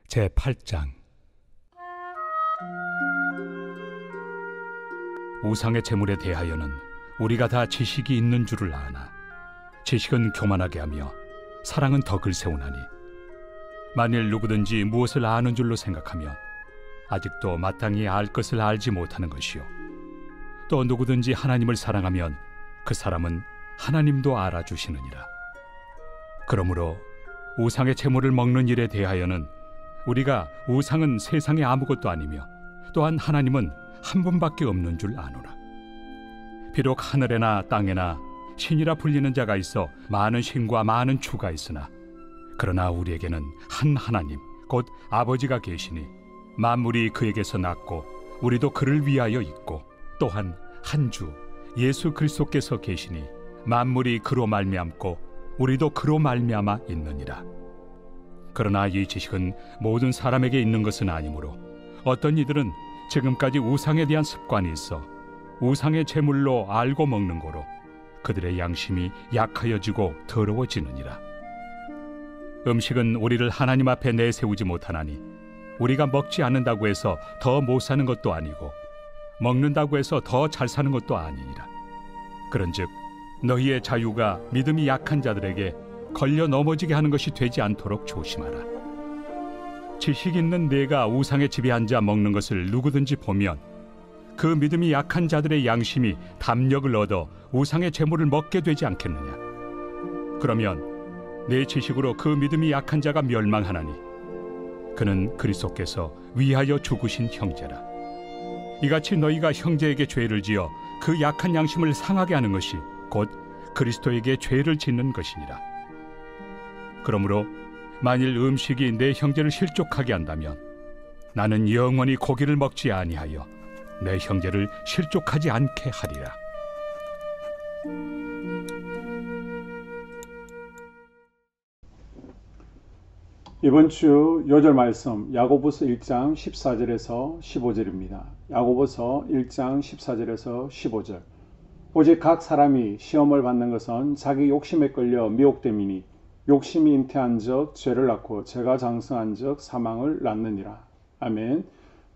제8장. 우상의 제물에 대하여는 우리가 다 지식이 있는 줄을 아나 지식은 교만하게 하며 사랑은 덕을 세우나니, 만일 누구든지 무엇을 아는 줄로 생각하면 아직도 마땅히 알 것을 알지 못하는 것이요, 또 누구든지 하나님을 사랑하면 그 사람은 하나님도 알아주시느니라. 그러므로 우상의 제물을 먹는 일에 대하여는 우리가 우상은 세상에 아무것도 아니며 또한 하나님은 한 분밖에 없는 줄 아노라. 비록 하늘에나 땅에나 신이라 불리는 자가 있어 많은 신과 많은 주가 있으나, 그러나 우리에게는 한 하나님 곧 아버지가 계시니 만물이 그에게서 났고 우리도 그를 위하여 있고, 또한 한 주 예수 그리스도께서 계시니 만물이 그로 말미암고 우리도 그로 말미암아 있느니라. 그러나 이 지식은 모든 사람에게 있는 것은 아니므로 어떤 이들은 지금까지 우상에 대한 습관이 있어 우상의 제물로 알고 먹는 거로 그들의 양심이 약하여지고 더러워지느니라. 음식은 우리를 하나님 앞에 내세우지 못하나니, 우리가 먹지 않는다고 해서 더 못 사는 것도 아니고 먹는다고 해서 더 잘 사는 것도 아니니라. 그런즉 너희의 자유가 믿음이 약한 자들에게 걸려 넘어지게 하는 것이 되지 않도록 조심하라. 지식 있는 내가 우상의 집에 앉아 먹는 것을 누구든지 보면 그 믿음이 약한 자들의 양심이 담력을 얻어 우상의 제물을 먹게 되지 않겠느냐. 그러면 내 지식으로 그 믿음이 약한 자가 멸망하나니, 그는 그리스도께서 위하여 죽으신 형제라. 이같이 너희가 형제에게 죄를 지어 그 약한 양심을 상하게 하는 것이 곧 그리스도에게 죄를 짓는 것이니라. 그러므로 만일 음식이 내 형제를 실족하게 한다면 나는 영원히 고기를 먹지 아니하여 내 형제를 실족하지 않게 하리라. 이번 주 요절 말씀 야고보서 1장 14절에서 15절입니다. 야고보서 1장 14절에서 15절. 오직 각 사람이 시험을 받는 것은 자기 욕심에 끌려 미혹됨이니, 욕심이 잉태한 적 죄를 낳고 죄가 장성한 적 사망을 낳느니라. 아멘.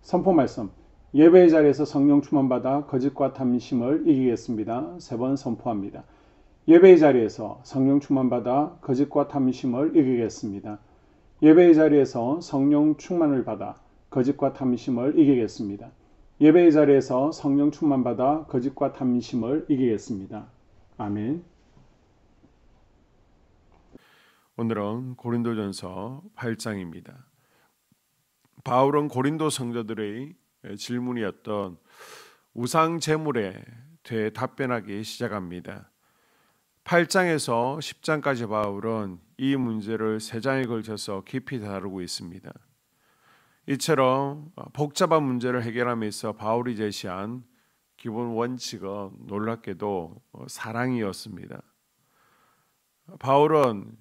선포 말씀. 예배의 자리에서 성령 충만받아 거짓과 탐심을 이기겠습니다. 3번 선포합니다. 예배의 자리에서 성령 충만받아 거짓과 탐심을 이기겠습니다. 예배의 자리에서 성령 충만을 받아 거짓과 탐심을 이기겠습니다. 예배의 자리에서 성령 충만받아 거짓과 탐심을 이기겠습니다. 아멘. 오늘은 고린도전서 8장입니다. 바울은 고린도 성도들의 질문이었던 우상 제물에 대해 답변하기 시작합니다. 8장에서 10장까지 바울은 이 문제를 3장에 걸쳐서 깊이 다루고 있습니다. 이처럼 복잡한 문제를 해결하면서 바울이 제시한 기본 원칙은 놀랍게도 사랑이었습니다. 바울은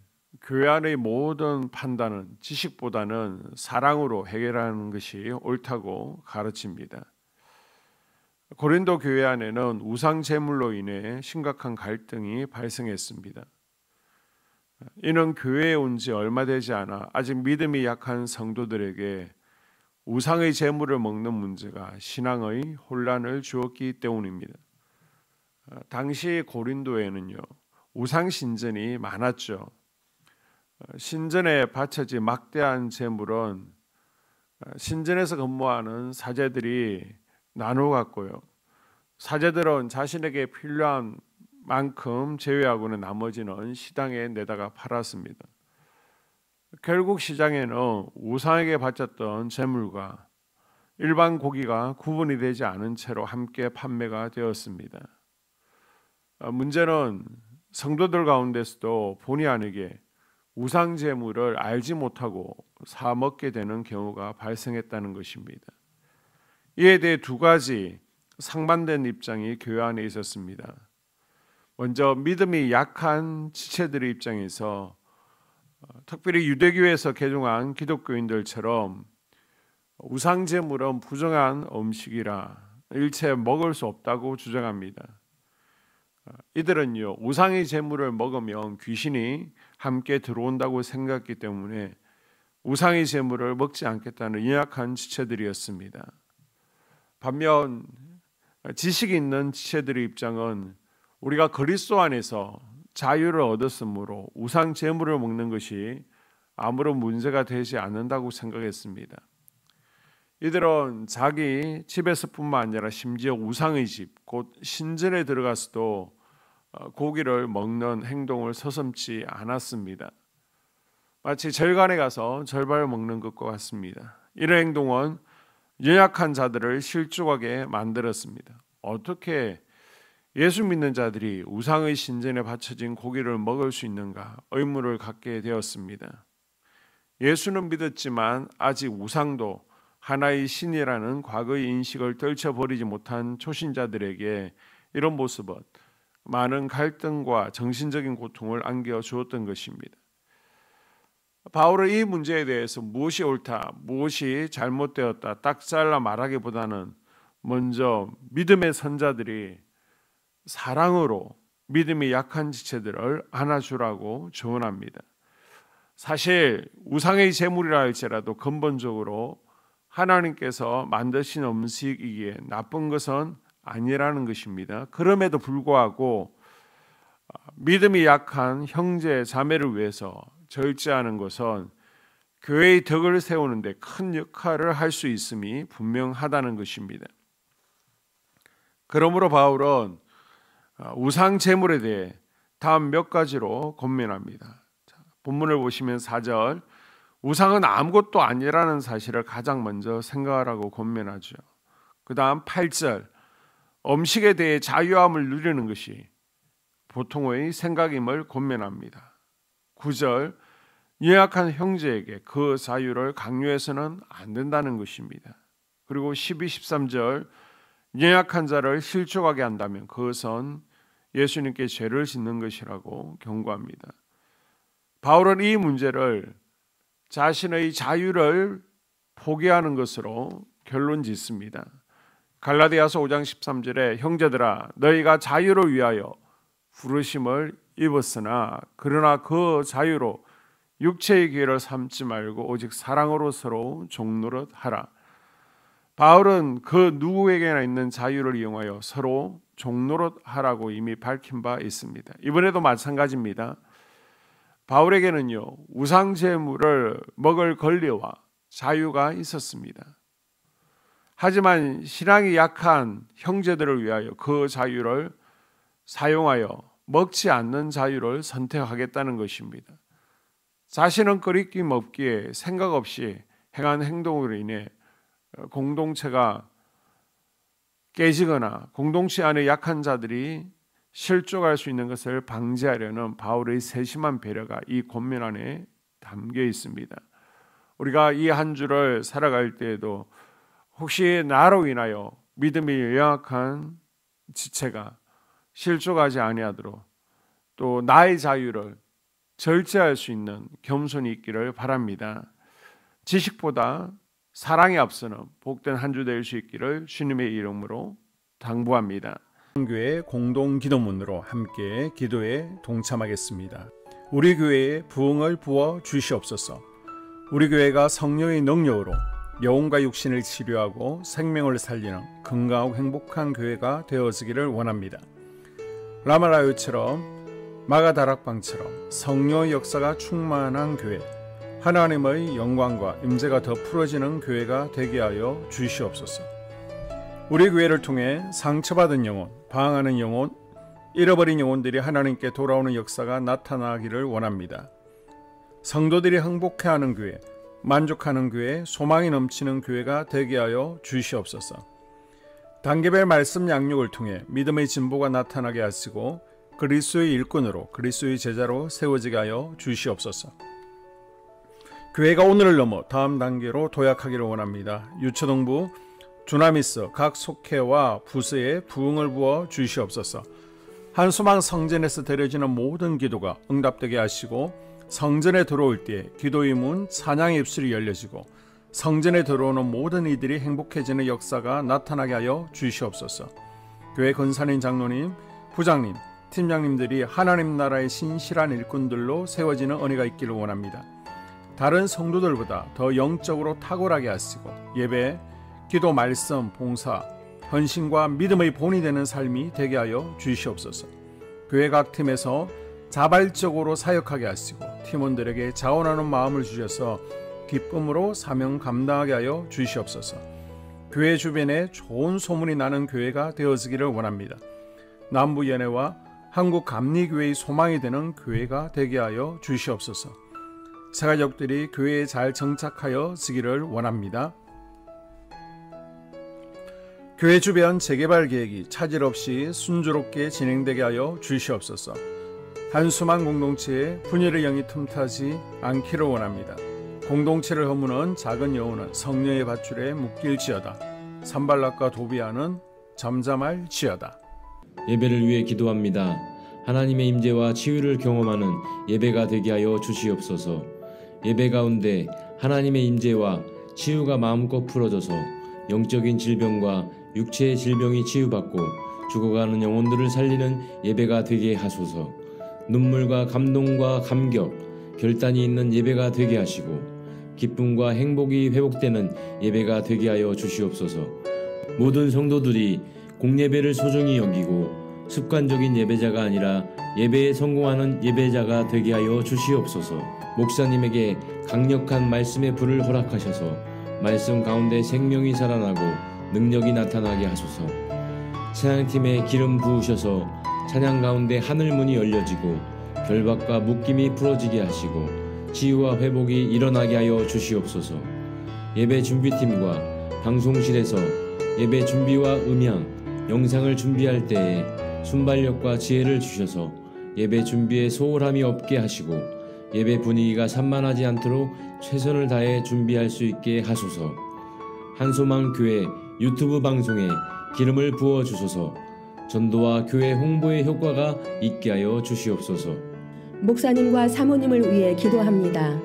교회 안의 모든 판단은 지식보다는 사랑으로 해결하는 것이 옳다고 가르칩니다. 고린도 교회 안에는 우상 제물로 인해 심각한 갈등이 발생했습니다. 이는 교회에 온 지 얼마 되지 않아 아직 믿음이 약한 성도들에게 우상의 제물을 먹는 문제가 신앙의 혼란을 주었기 때문입니다. 당시 고린도에는요, 우상 신전이 많았죠. 신전에 바쳐진 막대한 제물은 신전에서 근무하는 사제들이 나누어 갔고요, 사제들은 자신에게 필요한 만큼 제외하고는 나머지는 시장에 내다가 팔았습니다. 결국 시장에는 우상에게 바쳤던 제물과 일반 고기가 구분이 되지 않은 채로 함께 판매가 되었습니다. 문제는 성도들 가운데서도 본의 아니게 우상 제물을 알지 못하고 사 먹게 되는 경우가 발생했다는 것입니다. 이에 대해 2가지 상반된 입장이 교회 안에 있었습니다. 먼저 믿음이 약한 지체들의 입장에서, 특별히 유대교에서 개종한 기독교인들처럼 우상 제물은 부정한 음식이라 일체 먹을 수 없다고 주장합니다. 이들은요, 우상의 제물을 먹으면 귀신이 함께 들어온다고 생각했기 때문에 우상의 제물을 먹지 않겠다는 연약한 지체들이었습니다. 반면 지식이 있는 지체들의 입장은 우리가 그리스도 안에서 자유를 얻었으므로 우상 제물을 먹는 것이 아무런 문제가 되지 않는다고 생각했습니다. 이들은 자기 집에서뿐만 아니라 심지어 우상의 집, 곧 신전에 들어가서도 고기를 먹는 행동을 서슴지 않았습니다. 마치 절간에 가서 절반을 먹는 것과 같습니다. 이런 행동은 연약한 자들을 실족하게 만들었습니다. 어떻게 예수 믿는 자들이 우상의 신전에 바쳐진 고기를 먹을 수 있는가 의문을 갖게 되었습니다. 예수는 믿었지만 아직 우상도 하나의 신이라는 과거의 인식을 떨쳐버리지 못한 초신자들에게 이런 모습은 많은 갈등과 정신적인 고통을 안겨주었던 것입니다. 바울은 이 문제에 대해서 무엇이 옳다, 무엇이 잘못되었다 딱 잘라 말하기보다는 먼저 믿음의 선자들이 사랑으로 믿음이 약한 지체들을 안아주라고 조언합니다. 사실 우상의 제물이라 할지라도 근본적으로 하나님께서 만드신 음식이기에 나쁜 것은 아니라는 것입니다. 그럼에도 불구하고 믿음이 약한 형제 자매를 위해서 절제하는 것은 교회의 덕을 세우는 데 큰 역할을 할 수 있음이 분명하다는 것입니다. 그러므로 바울은 우상 제물에 대해 다음 몇 가지로 권면합니다. 본문을 보시면 4절, 우상은 아무것도 아니라는 사실을 가장 먼저 생각하라고 권면하죠. 그 다음 8절, 음식에 대해 자유함을 누리는 것이 보통의 생각임을 권면합니다. 9절, 연약한 형제에게 그 자유를 강요해서는 안 된다는 것입니다. 그리고 12, 13절, 연약한 자를 실족하게 한다면 그것은 예수님께 죄를 짓는 것이라고 경고합니다. 바울은 이 문제를 자신의 자유를 포기하는 것으로 결론 짓습니다. 갈라디아서 5장 13절에 형제들아 너희가 자유를 위하여 부르심을 입었으나 그러나 그 자유로 육체의 기회를 삼지 말고 오직 사랑으로 서로 종노릇 하라. 바울은 그 누구에게나 있는 자유를 이용하여 서로 종노릇 하라고 이미 밝힌 바 있습니다. 이번에도 마찬가지입니다. 바울에게는요 우상 제물을 먹을 권리와 자유가 있었습니다. 하지만 신앙이 약한 형제들을 위하여 그 자유를 사용하여 먹지 않는 자유를 선택하겠다는 것입니다. 자신은 거리낌 없기에 생각 없이 행한 행동으로 인해 공동체가 깨지거나 공동체 안에 약한 자들이 실족할 수 있는 것을 방지하려는 바울의 세심한 배려가 이 권면 안에 담겨 있습니다. 우리가 이 한 주를 살아갈 때에도 혹시 나로 인하여 믿음이 연약한 지체가 실족하지 아니하도록 또 나의 자유를 절제할 수 있는 겸손이 있기를 바랍니다. 지식보다 사랑이 앞서는 복된 한 주 될 수 있기를 주님의 이름으로 당부합니다. 교회 공동 기도문으로 함께 기도에 동참하겠습니다. 우리 교회에 부흥을 부어 주시옵소서. 우리 교회가 성령의 능력으로 영혼과 육신을 치료하고 생명을 살리는 건강하고 행복한 교회가 되어지기를 원합니다. 라마라요처럼 마가다락방처럼 성령의 역사가 충만한 교회, 하나님의 영광과 임재가 더 풀어지는 교회가 되게 하여 주시옵소서. 우리 교회를 통해 상처받은 영혼, 방황하는 영혼, 잃어버린 영혼들이 하나님께 돌아오는 역사가 나타나기를 원합니다. 성도들이 행복해하는 교회, 만족하는 교회, 소망이 넘치는 교회가 되게 하여 주시옵소서. 단계별 말씀 양육을 통해 믿음의 진보가 나타나게 하시고 그리스도의 일꾼으로 그리스도의 제자로 세워지게 하여 주시옵소서. 교회가 오늘을 넘어 다음 단계로 도약하기를 원합니다. 유초동부 주나미스 각 속회와 부서에 부흥을 부어 주시옵소서. 한소망 성전에서 드려지는 모든 기도가 응답되게 하시고 성전에 들어올 때 기도의 문, 찬양의 입술이 열려지고 성전에 들어오는 모든 이들이 행복해지는 역사가 나타나게 하여 주시옵소서. 교회 권사님, 장로님, 부장님, 팀장님들이 하나님 나라의 신실한 일꾼들로 세워지는 은혜가 있기를 원합니다. 다른 성도들보다 더 영적으로 탁월하게 하시고 예배, 기도, 말씀, 봉사, 헌신과 믿음의 본이 되는 삶이 되게 하여 주시옵소서. 교회 각 팀에서 자발적으로 사역하게 하시고 팀원들에게 자원하는 마음을 주셔서 기쁨으로 사명 감당하게 하여 주시옵소서. 교회 주변에 좋은 소문이 나는 교회가 되어지기를 원합니다. 남부연회와 한국감리교회의 소망이 되는 교회가 되게 하여 주시옵소서. 새가족들이 교회에 잘 정착하여 지기를 원합니다. 교회 주변 재개발 계획이 차질 없이 순조롭게 진행되게 하여 주시옵소서. 한수만 공동체에 분열의 영이 틈타지 않기를 원합니다. 공동체를 허무는 작은 여우는 성령의 밧줄에 묶일지어다. 산발락과 도비아는 잠잠할지어다. 예배를 위해 기도합니다. 하나님의 임재와 치유를 경험하는 예배가 되게 하여 주시옵소서. 예배 가운데 하나님의 임재와 치유가 마음껏 풀어져서 영적인 질병과 육체의 질병이 치유받고 죽어가는 영혼들을 살리는 예배가 되게 하소서. 눈물과 감동과 감격, 결단이 있는 예배가 되게 하시고 기쁨과 행복이 회복되는 예배가 되게 하여 주시옵소서. 모든 성도들이 공예배를 소중히 여기고 습관적인 예배자가 아니라 예배에 성공하는 예배자가 되게 하여 주시옵소서. 목사님에게 강력한 말씀의 불을 허락하셔서 말씀 가운데 생명이 살아나고 능력이 나타나게 하소서. 찬양팀에 기름 부으셔서 찬양 가운데 하늘문이 열려지고 결박과 묶임이 풀어지게 하시고 치유와 회복이 일어나게 하여 주시옵소서. 예배 준비팀과 방송실에서 예배 준비와 음향, 영상을 준비할 때에 순발력과 지혜를 주셔서 예배 준비에 소홀함이 없게 하시고 예배 분위기가 산만하지 않도록 최선을 다해 준비할 수 있게 하소서. 한소망 교회 유튜브 방송에 기름을 부어 주소서. 전도와 교회 홍보의 효과가 있게 하여 주시옵소서. 목사님과 사모님을 위해 기도합니다.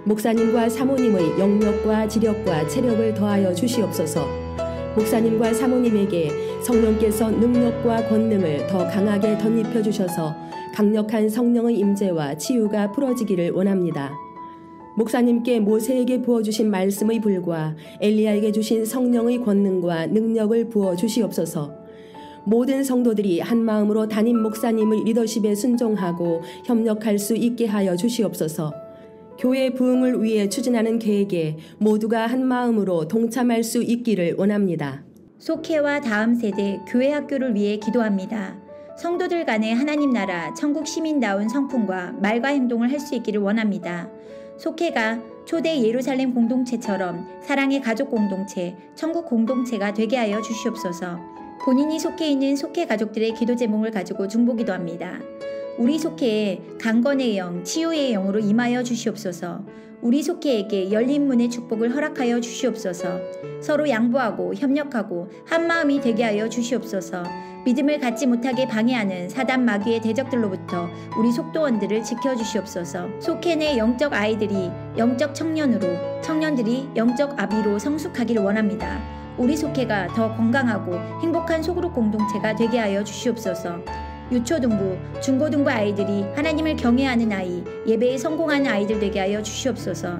목사님과 사모님의 영력과 지력과 체력을 더하여 주시옵소서. 목사님과 사모님에게 성령께서 능력과 권능을 더 강하게 덧입혀 주셔서 강력한 성령의 임재와 치유가 풀어지기를 원합니다. 목사님께 모세에게 부어주신 말씀의 불과 엘리야에게 주신 성령의 권능과 능력을 부어 주시옵소서. 모든 성도들이 한 마음으로 담임 목사님의 리더십에 순종하고 협력할 수 있게 하여 주시옵소서. 교회 부흥을 위해 추진하는 계획에 모두가 한 마음으로 동참할 수 있기를 원합니다. 속회와 다음 세대 교회 학교를 위해 기도합니다. 성도들 간의 하나님 나라 천국 시민다운 성품과 말과 행동을 할 수 있기를 원합니다. 속회가 초대 예루살렘 공동체처럼 사랑의 가족 공동체, 천국 공동체가 되게 하여 주시옵소서. 본인이 속해 있는 속회 가족들의 기도 제목을 가지고 중보기도합니다. 우리 속회에 강건의 영, 치유의 영으로 임하여 주시옵소서. 우리 속회에게 열린 문의 축복을 허락하여 주시옵소서. 서로 양보하고 협력하고 한 마음이 되게 하여 주시옵소서. 믿음을 갖지 못하게 방해하는 사단 마귀의 대적들로부터 우리 속도원들을 지켜주시옵소서. 속회 내 영적 아이들이 영적 청년으로, 청년들이 영적 아비로 성숙하기를 원합니다. 우리 속회가 더 건강하고 행복한 소그룹 공동체가 되게 하여 주시옵소서. 유초등부, 중고등부 아이들이 하나님을 경외하는 아이, 예배에 성공하는 아이들 되게 하여 주시옵소서.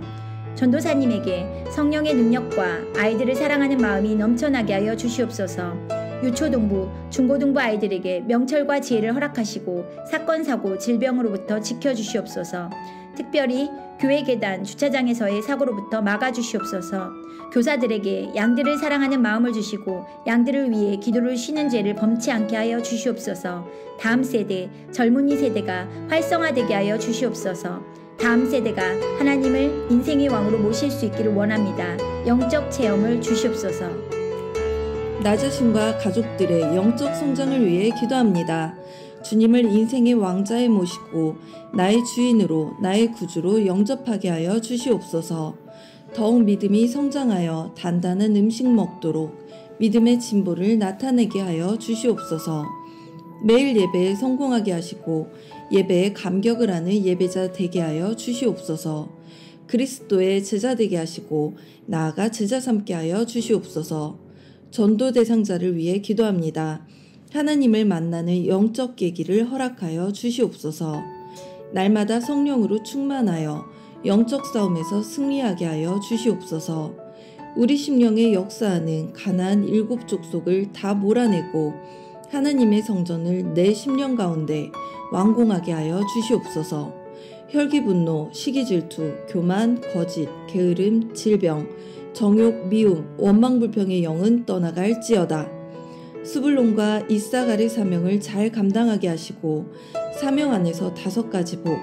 전도사님에게 성령의 능력과 아이들을 사랑하는 마음이 넘쳐나게 하여 주시옵소서. 유초등부, 중고등부 아이들에게 명철과 지혜를 허락하시고 사건, 사고, 질병으로부터 지켜주시옵소서. 특별히 교회 계단, 주차장에서의 사고로부터 막아주시옵소서. 교사들에게 양들을 사랑하는 마음을 주시고 양들을 위해 기도를 쉬는 죄를 범치 않게 하여 주시옵소서. 다음 세대, 젊은이 세대가 활성화되게 하여 주시옵소서. 다음 세대가 하나님을 인생의 왕으로 모실 수 있기를 원합니다. 영적 체험을 주시옵소서. 나 자신과 가족들의 영적 성장을 위해 기도합니다. 주님을 인생의 왕자에 모시고 나의 주인으로 나의 구주로 영접하게 하여 주시옵소서. 더욱 믿음이 성장하여 단단한 음식 먹도록 믿음의 진보를 나타내게 하여 주시옵소서. 매일 예배에 성공하게 하시고 예배에 감격을 하는 예배자 되게 하여 주시옵소서. 그리스도의 제자 되게 하시고 나아가 제자 삼게 하여 주시옵소서. 전도 대상자를 위해 기도합니다. 하나님을 만나는 영적 계기를 허락하여 주시옵소서. 날마다 성령으로 충만하여 영적 싸움에서 승리하게 하여 주시옵소서. 우리 심령에 역사하는 가나안 7 족속을 다 몰아내고 하나님의 성전을 내 심령 가운데 완공하게 하여 주시옵소서. 혈기 분노, 시기 질투, 교만, 거짓, 게으름, 질병, 정욕, 미움, 원망 불평의 영은 떠나갈지어다. 스불론과 이사갈의 사명을 잘 감당하게 하시고 사명 안에서 5가지 복,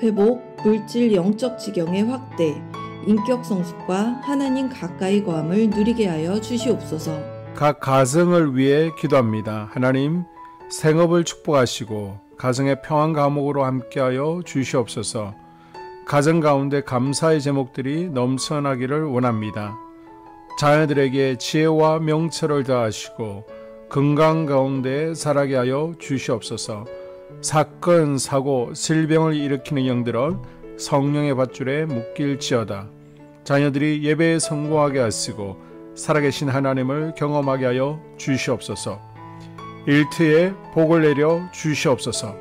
회복, 물질 영적 지경의 확대, 인격 성숙과 하나님 가까이 거함을 누리게 하여 주시옵소서. 각 가정을 위해 기도합니다. 하나님, 생업을 축복하시고 가정의 평안 감옥으로 함께하여 주시옵소서. 가정 가운데 감사의 제목들이 넘쳐나기를 원합니다. 자녀들에게 지혜와 명철을 더하시고 건강 가운데 자라게 하여 주시옵소서. 사건, 사고, 질병을 일으키는 영들은 성령의 밧줄에 묶일지어다. 자녀들이 예배에 성공하게 하시고 살아계신 하나님을 경험하게 하여 주시옵소서. 일터에 복을 내려 주시옵소서.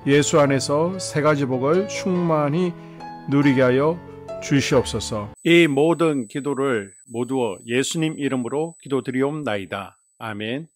예수 안에서 3가지 복을 충만히 누리게 하여 주시옵소서. 이 모든 기도를 모두 예수님 이름으로 기도드리옵나이다. 아멘.